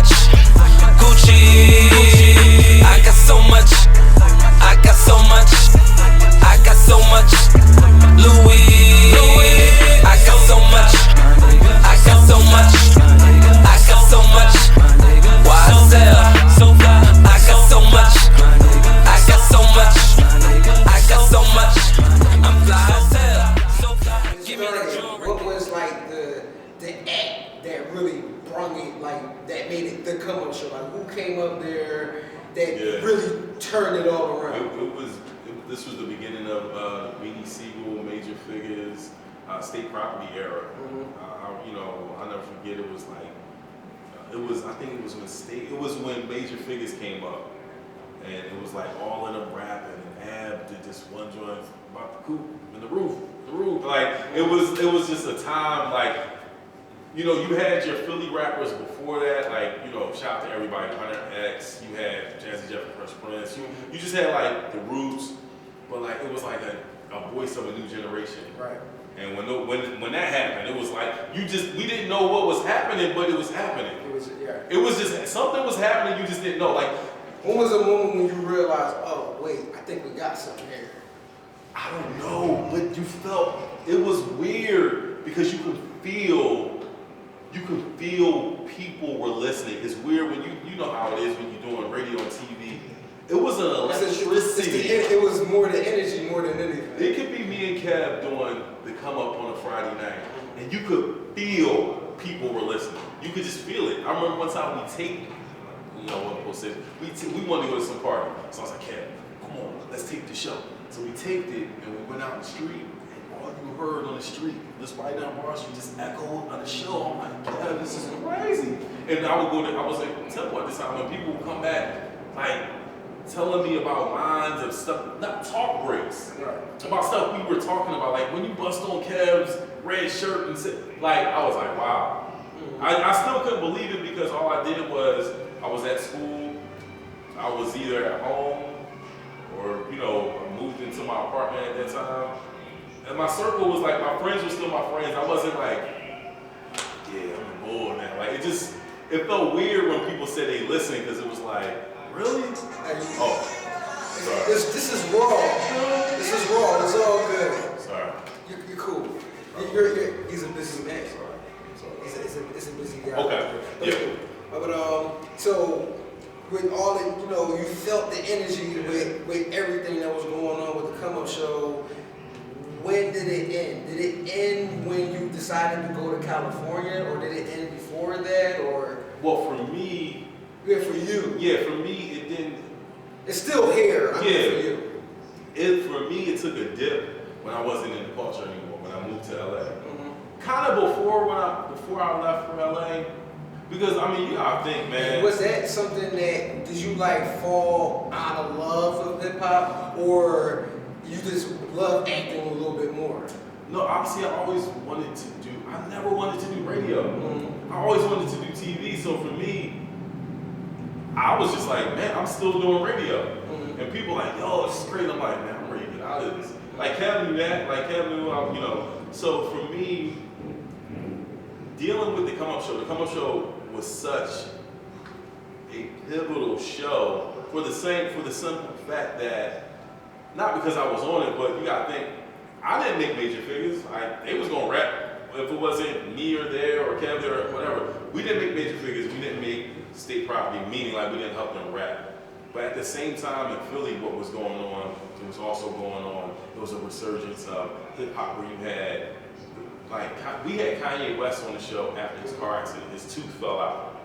much Gucci. I got so much. I got so much. I got so much Louis. I got so much. I got so much. I got so much. YSL. I got so much. I got so much. I got so much. I'm fly as hell. Give me that joint. What was like the act that really brung it, like that made it the come up show? Like who came up there that really turned it all around? This was the beginning of Beanie Siegel, Major Figgas, State Property era. I'll never forget. It was like I think it was when Major Figgas came up, and it was like all in them rapping, and Ab did this one joint about the coop and the roof. Like it was just a time like. You had your Philly rappers before that, like, shout out to everybody, Hunter X, you had Jazzy Jeff and Fresh Prince, you just had like the Roots, but like it was like a voice of a new generation. Right. And when that happened, it was like we didn't know what was happening, but it was happening. It was just something was happening, you just didn't know. Like, when was the moment when you realized, oh wait, I think we got something here? I don't know, but you felt it was weird because you could feel people were listening. It's weird when you know how it is when you're doing radio and TV. It was an electricity. It was more the energy more than anything. It could be me and Kev doing the come up on a Friday night, and you could feel people were listening. You could just feel it. I remember one time we taped, one people said, we wanted to go to some party. So I was like, Kev, come on, let's tape the show. So we taped it, and we went out in the street. All you heard on the street, this right down Bar Street, just echoed on the show. I'm like, yeah, this is crazy. And I was like, tell what this time when people would come back, like telling me about lines of stuff, not talk breaks, about stuff we were talking about, like when you bust on Kev's red shirt and said, like I was like, wow. I still couldn't believe it because all I did was I was at school, I was either at home or I moved into my apartment at that time. And my circle was like, my friends were still my friends. I wasn't like, yeah, I'm bored now. Like, it felt weird when people said they listened because it was like, really? Oh, sorry. This is raw. This is raw. It's all good. Sorry. You're cool. He's a busy man. Sorry. He's a busy guy. Okay. Yeah. But so with all the, you felt the energy with everything that was going on with the come up show. When did it end? Did it end when you decided to go to California, or did it end before that, or? Well, for me. Yeah, for you. Yeah, for me, it didn't. It's still here. For you. For me, it took a dip when I wasn't in the culture anymore. When I moved to LA. Kind of before I left from LA, because you gotta think, man. Was that something that did you fall out of love with hip hop, or you just love acting a little bit more? No, obviously I never wanted to do radio. I always wanted to do TV, so for me, I was just like, man, I'm still doing radio. And people like, yo, this is great. I'm like, man, I'm ready to get out of this. Like Kev knew that, so for me, dealing with the come up show was such a pivotal show for the simple fact that, not because I was on it, but you gotta think, I didn't make Major Figgas. They was gonna rap. If it wasn't me or there or Kev there or whatever, we didn't make Major Figgas. We didn't make State Property, meaning like we didn't help them rap. But at the same time in Philly, what was going on, it was also going on, it was a resurgence of hip hop where you had, we had Kanye West on the show after his car accident. His tooth fell out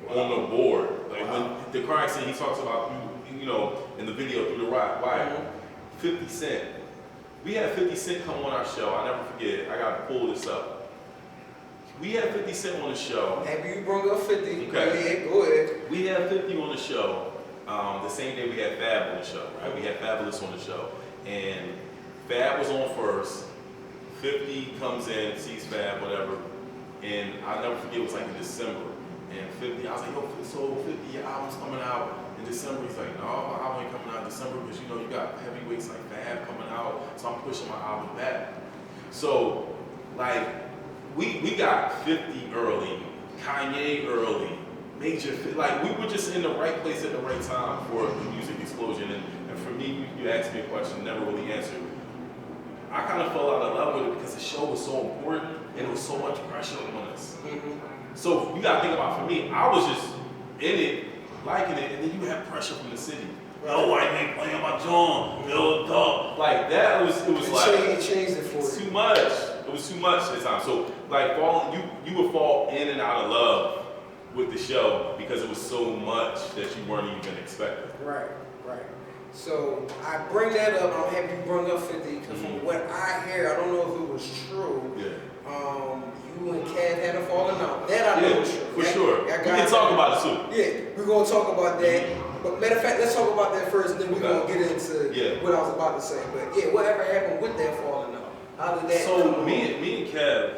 on the board. Like when the car accident, he talks about, in the video through the wire. 50 Cent. We had 50 Cent come on our show. I never forget it. I gotta pull this up. We had 50 Cent on the show. Maybe you brought up 50. Okay. Go ahead. We had 50 on the show. The same day we had Fab on the show, right? We had Fabulous on the show. And Fab was on first. 50 comes in, sees Fab, whatever. And I'll never forget, it was like in December. And 50, I was like, yo, so 50, your album's coming out in December. He's like, no, my album ain't coming out in December because, you got heavyweights like Fab coming out. So I'm pushing my album back. So, we got 50 early, Kanye early, major fit. Like, we were just in the right place at the right time for the music explosion. And for me, you asked me a question, never really answered. I kind of fell out of love with it because the show was so important and it was so much pressure on us. So you gotta think about, for me, I was just in it, liking it, and then you have pressure from the city. No white man playing my joint, no dog. Like that it changed it for you. Too much. It was too much at the time. So like you would fall in and out of love with the show because it was so much that you weren't even expecting. Right. So I bring that up. I'm happy you brought up 50 because from what I hear, I don't know if it was true. Yeah. You and Kev had a falling out. That I know is true. For sure. We can talk about it too. Yeah, we're gonna talk about that. But matter of fact, let's talk about that first, then we're gonna get into what I was about to say. But yeah, whatever happened with that falling out? How did that? So me and Kev,